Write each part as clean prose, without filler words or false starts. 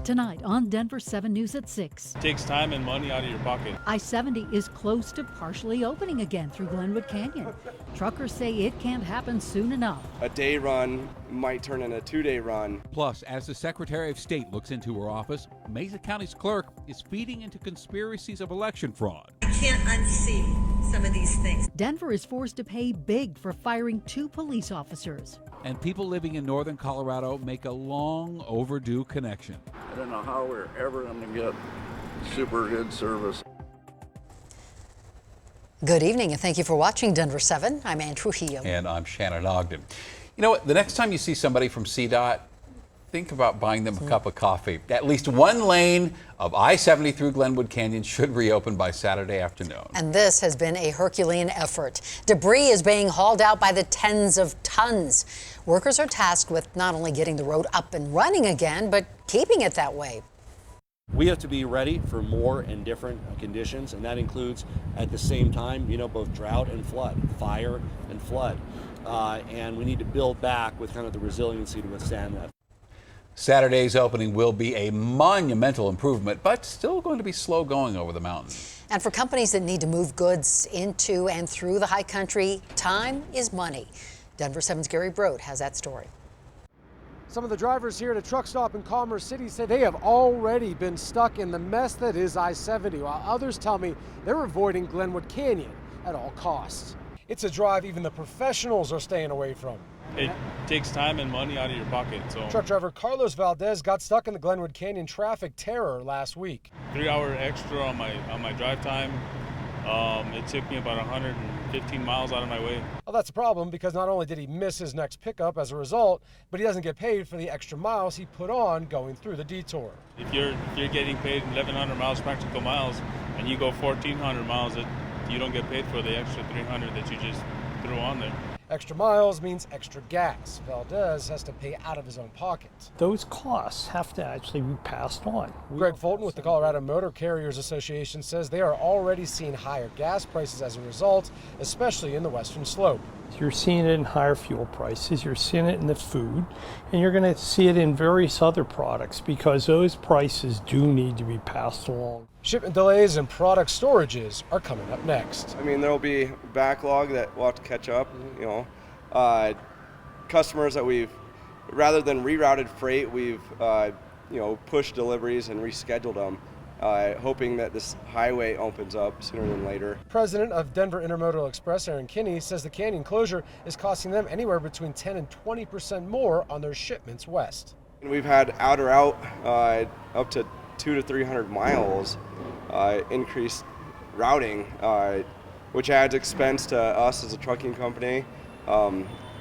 Tonight on Denver 7 News at 6. It takes time and money out of your pocket. I-70 is close to partially opening again through Glenwood Canyon. Truckers say it can't happen soon enough. A day run might turn into a 2-day run. Plus, as the Secretary of State looks into her office, Mesa County's clerk is feeding into conspiracies of election fraud. I can't unsee some of these things. Denver is forced to pay big for firing 2 police officers. And people living in northern Colorado make a long overdue connection. I don't know how we're ever going to get super good service. Good evening and thank you for watching Denver 7. I'm Ann Trujillo. And I'm Shannon Ogden. You know what? The next time you see somebody from CDOT, think about buying them a cup of coffee. At least one lane of I-70 through Glenwood Canyon should reopen by Saturday afternoon. And this has been a Herculean effort. Debris is being hauled out by the tens of tons. Workers are tasked with not only getting the road up and running again, but keeping it that way. We have to be ready for more and different conditions, and that includes at the same time, both drought and flood, fire and flood. And we need to build back with kind of the resiliency to withstand that. Saturday's opening will be a monumental improvement, but still going to be slow going over the mountain. And for companies that need to move goods into and through the high country, time is money. Denver 7's Gary Brode has that story. Some of the drivers here at a truck stop in Commerce City say they have already been stuck in the mess that is I-70, while others tell me they're avoiding Glenwood Canyon at all costs. It's a drive even the professionals are staying away from. It takes time and money out of your pocket. So Truck driver Carlos Valdez got stuck in the Glenwood Canyon traffic terror last week. 3 hour extra on my drive time. It took me about 115 miles out of my way. Well, that's a problem because not only did he miss his next pickup as a result, but he doesn't get paid for the extra miles he put on going through the detour. If you're getting paid 1,100 miles practical miles and you go 1,400 miles, you don't get paid for the extra 300 that you just threw on there. Extra miles means extra gas. Valdez has to pay out of his own pocket. Those costs have to actually be passed on. Greg Fulton with the Colorado Motor Carriers Association says they are already seeing higher gas prices as a result, especially in the western slope. You're seeing it in higher fuel prices, you're seeing it in the food, and you're going to see it in various other products because those prices do need to be passed along. Shipment delays and product storages are coming up next. I mean, there'll be backlog that we'll have to catch up. Customers that we've, rather than rerouted freight, we've pushed deliveries and rescheduled them, hoping that this highway opens up sooner than later. President of Denver Intermodal Express, Aaron Kinney, says the canyon closure is costing them anywhere between 10 and 20% more on their shipments west. And we've had outer out up to 200 to 300 miles increased routing, which adds expense to us as a trucking company.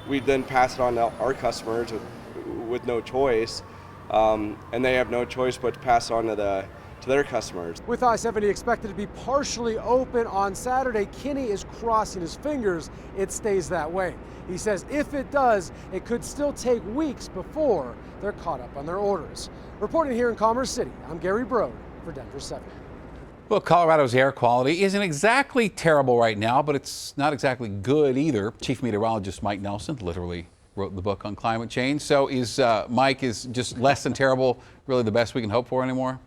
We then pass it on to our customers with no choice, and they have no choice but to pass it on to their customers. With I-70 expected to be partially open on Saturday, Kinney is crossing his fingers it stays that way. He says if it does, it could still take weeks before they're caught up on their orders. Reporting here in Commerce City, I'm Gary Brode for Denver 7. Well, Colorado's air quality isn't exactly terrible right now, but it's not exactly good either. Chief Meteorologist Mike Nelson literally wrote the book on climate change. So is Mike, is just less than terrible really the best we can hope for anymore?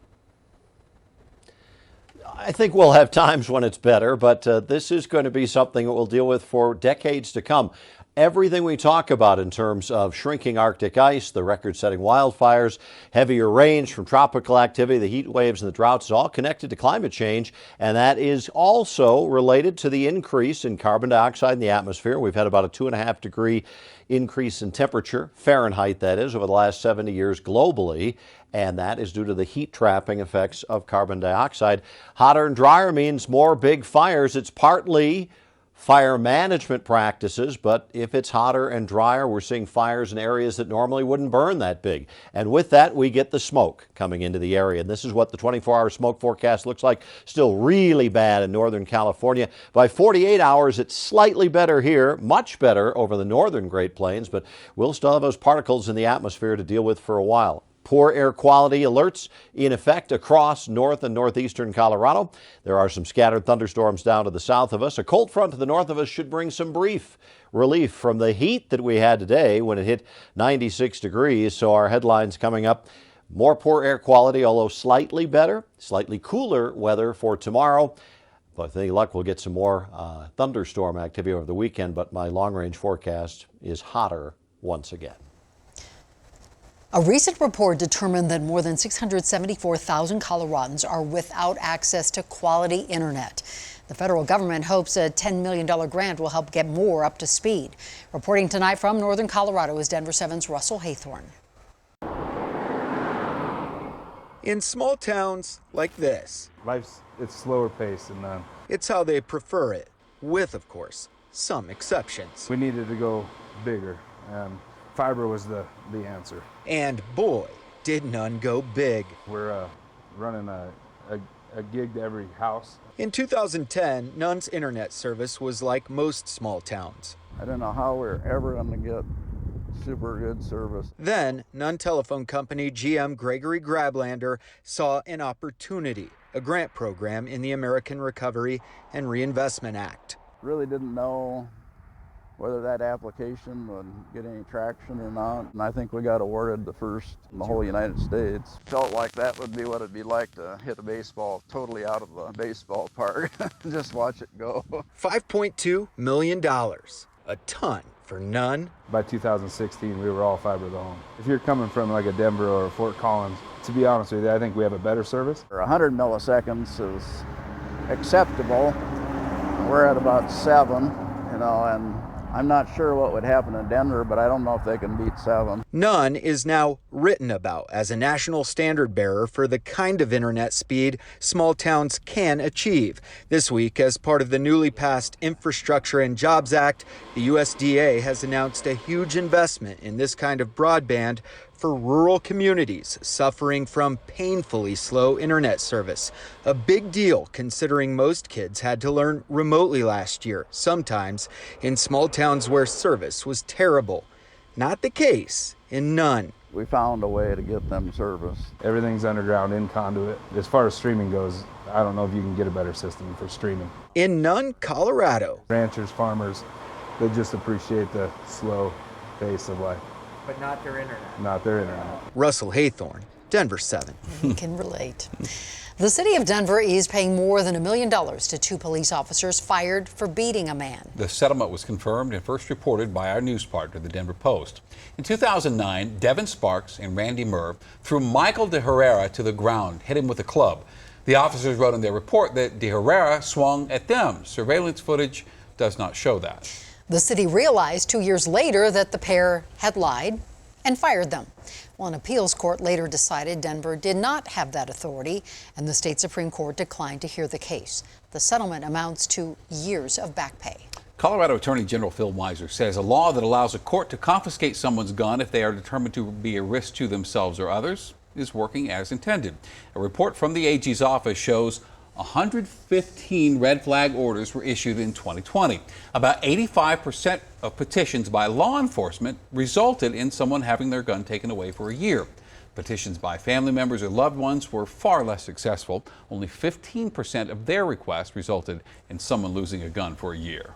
I think we'll have times when it's better, but this is going to be something that we'll deal with for decades to come. Everything we talk about in terms of shrinking Arctic ice, the record-setting wildfires, heavier rains from tropical activity, the heat waves and the droughts is all connected to climate change, and that is also related to the increase in carbon dioxide in the atmosphere. We've had about a 2.5 degree increase in temperature, Fahrenheit that is, over the last 70 years globally, and that is due to the heat trapping effects of carbon dioxide. Hotter and drier means more big fires. It's partly fire management practices, but if it's hotter and drier, we're seeing fires in areas that normally wouldn't burn that big. And with that, we get the smoke coming into the area. And this is what the 24-hour smoke forecast looks like. Still really bad in Northern California. By 48 hours, it's slightly better here, much better over the northern Great Plains, but we'll still have those particles in the atmosphere to deal with for a while. Poor air quality alerts in effect across north and northeastern Colorado. There are some scattered thunderstorms down to the south of us. A cold front to the north of us should bring some brief relief from the heat that we had today when it hit 96 degrees. So our headlines coming up. More poor air quality, although slightly better, slightly cooler weather for tomorrow. But with any luck, we'll get some more thunderstorm activity over the weekend, but my long-range forecast is hotter once again. A recent report determined that more than 674,000 Coloradans are without access to quality internet. The federal government hopes a $10 million grant will help get more up to speed. Reporting tonight from northern Colorado is Denver7's Russell Haythorne. In small towns like this, it's slower paced and it's how they prefer it, with, of course, some exceptions. We needed to go bigger. Fiber was the answer. And boy, did none go big. We're running a gig to every house. In 2010, Nunn's internet service was like most small towns. I don't know how we're ever going to get super good service. Then, Nunn Telephone Company GM Gregory Grablander saw an opportunity, a grant program in the American Recovery and Reinvestment Act. Really didn't know whether that application would get any traction or not. And I think we got awarded the first in the whole United States. Felt like that would be what it'd be like to hit a baseball totally out of the baseball park. Just watch it go. $5.2 million, a ton for Nunn. By 2016, we were all fiber to the home. If you're coming from like a Denver or a Fort Collins, to be honest with you, I think we have a better service. 100 milliseconds is acceptable. We're at about 7, and I'm not sure what would happen in Denver, but I don't know if they can beat 7. Nunn is now written about as a national standard bearer for the kind of internet speed small towns can achieve. This week, as part of the newly passed Infrastructure and Jobs Act, the USDA has announced a huge investment in this kind of broadband for rural communities suffering from painfully slow internet service. A big deal considering most kids had to learn remotely last year, sometimes in small towns where service was terrible. Not the case in Nunn. We found a way to get them service. Everything's underground in conduit. As far as streaming goes, I don't know if you can get a better system for streaming. In Nunn, Colorado. Ranchers, farmers, they just appreciate the slow pace of life. But not their internet. Not their internet. Russell Haythorne, Denver7. You can relate. The city of Denver is paying more than $1 million to 2 police officers fired for beating a man. The settlement was confirmed and first reported by our news partner, the Denver Post. In 2009, Devin Sparks and Randy Murr threw Michael De Herrera to the ground, hit him with a club. The officers wrote in their report that De Herrera swung at them. Surveillance footage does not show that. The city realized 2 years later that the pair had lied and fired them. Well, an appeals court later decided Denver did not have that authority, and the state Supreme Court declined to hear the case. The settlement amounts to years of back pay. Colorado Attorney General Phil Weiser says a law that allows a court to confiscate someone's gun if they are determined to be a risk to themselves or others is working as intended. A report from the AG's office shows 115 red flag orders were issued in 2020. About 85% of petitions by law enforcement resulted in someone having their gun taken away for a year. Petitions by family members or loved ones were far less successful. Only 15% of their requests resulted in someone losing a gun for a year.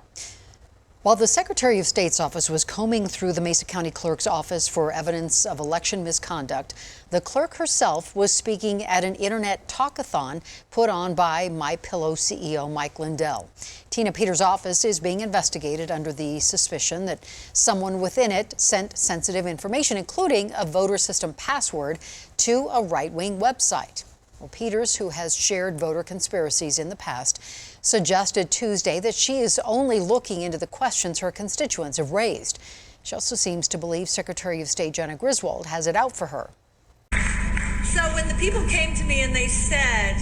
While the Secretary of State's office was combing through the Mesa County Clerk's office for evidence of election misconduct, the clerk herself was speaking at an internet talkathon put on by MyPillow CEO Mike Lindell. Tina Peters' office is being investigated under the suspicion that someone within it sent sensitive information, including a voter system password, to a right-wing website. Well, Peters, who has shared voter conspiracies in the past, suggested Tuesday that she is only looking into the questions her constituents have raised. She also seems to believe Secretary of State Jena Griswold has it out for her. So when the people came to me and they said,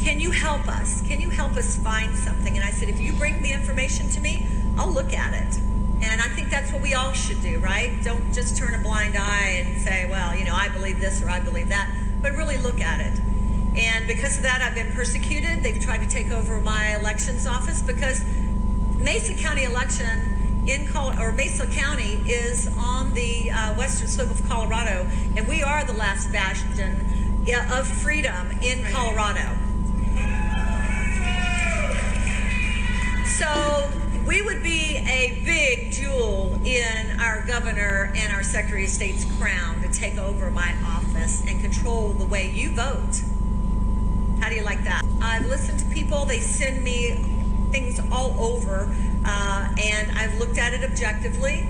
can you help us? Can you help us find something? And I said, if you bring the information to me, I'll look at it. And I think that's what we all should do, right? Don't just turn a blind eye and say, well, I believe this or I believe that, but really look at it. And because of that, I've been persecuted. They've tried to take over my elections office because Mesa County election Mesa County is on the western slope of Colorado, and we are the last bastion of freedom in Colorado. So we would be a big jewel in our governor and our Secretary of State's crown to take over my office and control the way you vote. How do you like that? I've listened to people, they send me things all over, and I've looked at it objectively,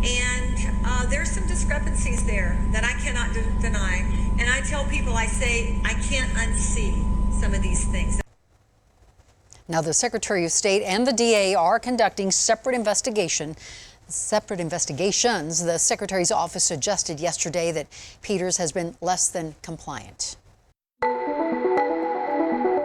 and there's some discrepancies there that I cannot deny. And I tell people, I say, I can't unsee some of these things. Now, the Secretary of State and the DA are conducting separate investigations. The Secretary's office suggested yesterday that Peters has been less than compliant.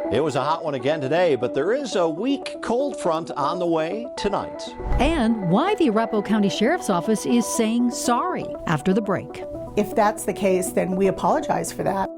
It was a hot one again today, but there is a weak cold front on the way tonight. And why the Arapahoe County Sheriff's Office is saying sorry after the break. If that's the case, then we apologize for that.